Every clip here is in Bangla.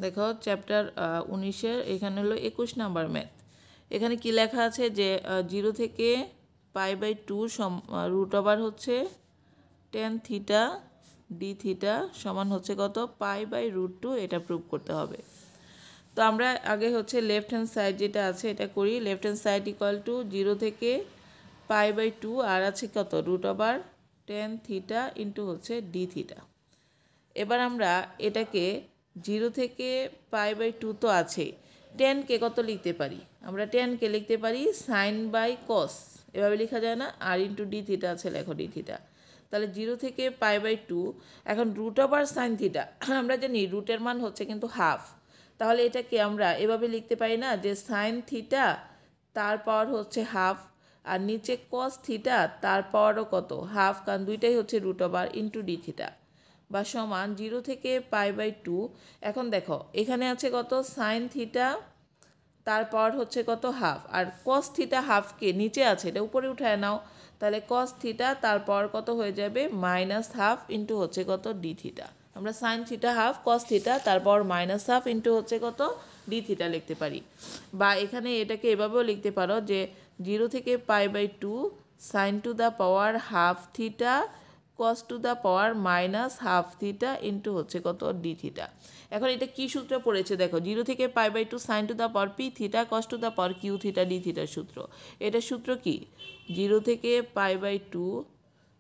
দেখো চ্যাপ্টার 19-এর এখানে হলো 21 নাম্বার ম্যাথ। এখানে কি লেখা আছে যে 0 থেকে π/2 রুট ওভার হচ্ছে tan থিটা ডি থিটা সমান হচ্ছে কত π/√2, এটা প্রুভ করতে হবে। তো আমরা আগে হচ্ছে লেফট হ্যান্ড সাইড যেটা আছে এটা করি। Left hand side equal to 0 থেকে π/2 আর আছে কত root over tan theta into হচ্ছে ডি থিটা। এবার আমরা এটাকে 0 থেকে π/2 তো আছে, টেনকে কত লিখতে পারি? আমরা টেনকে লিখতে পারি sin/cos, এভাবে লেখা যায় না? আর ইন্টু ডি থিটা আছে, লেখো ডি থিটা। তাহলে 0 থেকে π/2, এখন রুট ওভার সাইন থিটা আমরা জানি রুটের মান হচ্ছে কিন্তু হাফ। তাহলে এটাকে আমরা এভাবে লিখতে পারি না যে সাইন থিটা তার পাওয়ার হচ্ছে হাফ, আর নিচে কস থিটা তার পাওয়ারও কত হাফ, কারণ দুইটাই হচ্ছে root over into d theta, বা সমান 0 থেকে π/2। এখন দেখো এখানে আছে কত সাইন থিটা তার পাওয়ার হচ্ছে কত হাফ, আর কস থিটা হাফকে নিচে আছে এটা উপরে উঠায় নাও, তাহলে কস থিটা তার পাওয়ার কত হয়ে যাবে -হাফ ইন্টু হচ্ছে কত ডি থিটা। আমরা sine theta half cos theta তার পাওয়ার -হাফ ইন্টু হচ্ছে কত ডি থিটা লিখতে পারি। বা এখানে এটাকে এভাবেও লিখতে পারো যে 0 থেকে π/2 sine to the power half theta cos to the power -half theta into হচ্ছে কত ডি থিটা। এখন এটা কি সূত্র পড়েছে দেখো, 0 থেকে π/2 sine to the power p theta cos to the power q theta d থিটার সূত্র। এটার সূত্র কি? 0 থেকে π/2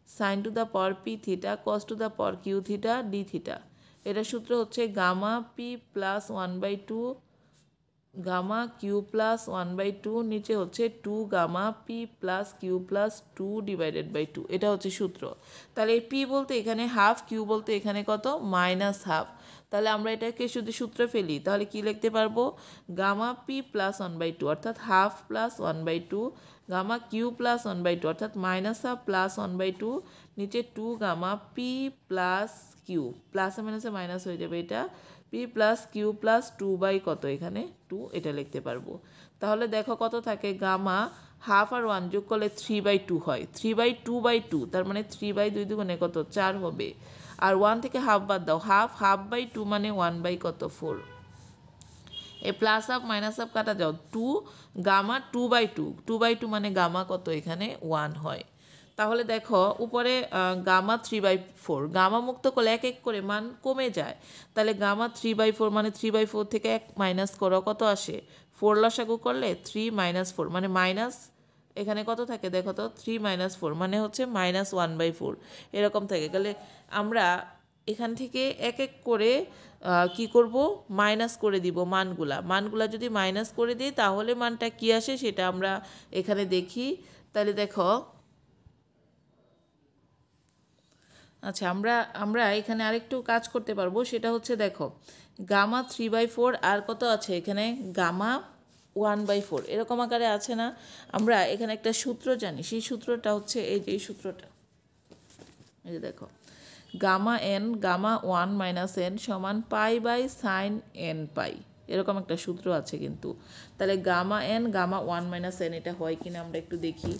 sine to the power p theta cos to the power q theta d theta. এটার সূত্র হচ্ছে gamma p plus 1/2 gamma Q plus 1/2 নিচে হচ্ছে 2 gamma p plus q plus 2 divided by 2, এটা হচ্ছে সূত্র। তাহলে এই পি বলতে এখানে হাফ, কিউ বলতে এখানে কত -হাফ। তাহলে আমরা এটাকে শুধু সূত্র ফেলি, তাহলে কি লিখতে পারবো? গামা পি প্লাস 1/2 অর্থাৎ half plus 1/2, gamma Q plus 1/2 অর্থাৎ -হাফ প্লাস 1/2, নিচে 2 গামা পি প্লাস কিউ, প্লাসে মাইনাসে মাইনাস হয়ে যাবে, এটা পি প্লাস কিউ প্লাস 2 কত এখানে 2, এটা লিখতে পারবো। তাহলে দেখো কত থাকে, গামা হাফ আর 1 যোগ করলে 3/2 হয়, 3/2/2 তার মানে 3/2 দুগুণে কত 4 হবে। আর 1 থেকে হাফ বাদ দাও, হাফ/2 মানে 1/4। এ প্লাস হাফ মাইনাস হাফ কাটা যাও, 2 গামা 2/2, 2/2 মানে গামা কত এখানে 1 হয়। তাহলে দেখো উপরে গামা 3/4, গামা মুক্ত করলে এক এক করে মান কমে যায়। তাহলে গামা 3/4 মানে 3/4 থেকে 1 মাইনাস করো, কত আসে 4, লসাগু করলে 3 - 4 মানে মাইনাস, এখানে কত থাকে দেখো তো 3 - 4 মানে হচ্ছে -1/4, এরকম থাকে। তাহলে আমরা এখান থেকে এক এক করে কি করব, মাইনাস করে দিব মানগুলা যদি মাইনাস করে দিই তাহলে মানটা কি আসে সেটা আমরা এখানে দেখি। তাহলে দেখো, আচ্ছা আমরা আমরা এখানে আরেকটু কাজ করতে পারবো, সেটা হচ্ছে দেখো গামা 3/4 আর কত আছে এখানে গামা 1/4 এরকম আকারে আছে না? আমরা এখানে একটা সূত্র জানি, সেই সূত্রটা হচ্ছে এই যে এই সূত্রটা, এই যে দেখো gamma N gamma 1 minus N সমান π/sin nπ, এরকম একটা সূত্র আছে কিন্তু। তাহলে gamma N gamma 1 minus N এটা হয় কিনা আমরা একটু দেখি।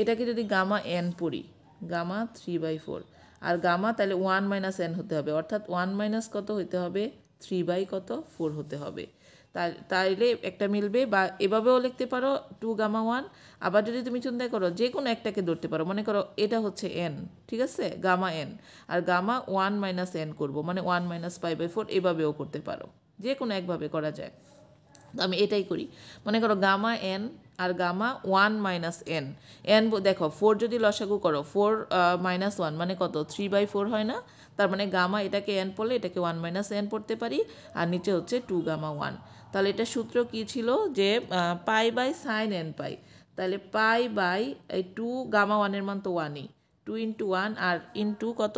এটাকে যদি গামা এন পড়ি, গামা 3/4 আর গামা তাহলে 1 মাইনাস এন হতে হবে, অর্থাৎ 1 মাইনাস কত হতে হবে 3/4 হতে হবে। তাইলে একটা মিলবে। বা এভাবেও লিখতে পারো 2 গামা 1। আবার যদি তুমি চিন্তা করো যে কোনো একটাকে ধরতে পারো, মনে করো এটা হচ্ছে এন, ঠিক আছে গামা এন, আর গামা 1 মাইনাস এন করবো মানে 1 মাইনাস π/4, এভাবেও করতে পারো, যে কোনো একভাবে করা যায়। আমি এটাই করি, মনে করো গামা এন আর গামা 1 মাইনাস এন, এন দেখো 4 যদি লসাগু করো 4 - 1 মানে কত 3/4 হয় না? তার মানে গামা এটাকে এন পড়লে এটাকে 1 মাইনাস এন পড়তে পারি, আর নিচে হচ্ছে 2 গামা 1। তাহলে এটা সূত্র কি ছিল যে π/sin nπ, তাহলে এই 2 গামা 1 মান তো 1ই, 2 × 1 আর ইন্টু কত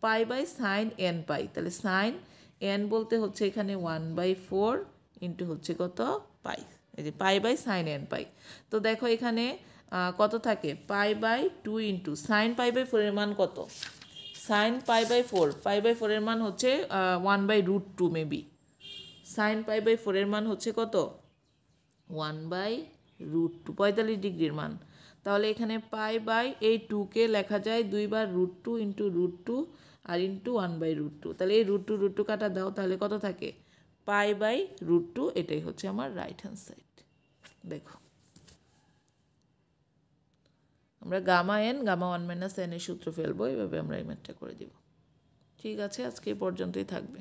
π/sin nπ, তাহলে সাইন এন বলতে হচ্ছে এখানে 1/4 ইন্টু হচ্ছে কত পাই, এই যে π/sin nπ। তো দেখো এখানে কত থাকে π/2 ইন্টু সাইন π/4 এর মান কত, সাইন π/4 এর মান হচ্ছে 1/√2 মেবি, সাইন π/4 এর মান হচ্ছে কত 1/√2, 45 ডিগ্রির মান। তাহলে এখানে এই 2কে লেখা যায় 2 বার √2 ইন্টু √2 আর ইন্টু 1/√2, তাহলে এই √2 কাটা দাও, তাহলে কত থাকে পাই বাই √2, এটাই হচ্ছে আমার রাইট হ্যান্ড সাইড। দেখো আমরা গামা এন গামা 1 - n এর সূত্র ফেলবো, এইভাবে আমরা এই ম্যাথটা করে দিব। ঠিক আছে, আজকে এই পর্যন্তই থাকবে।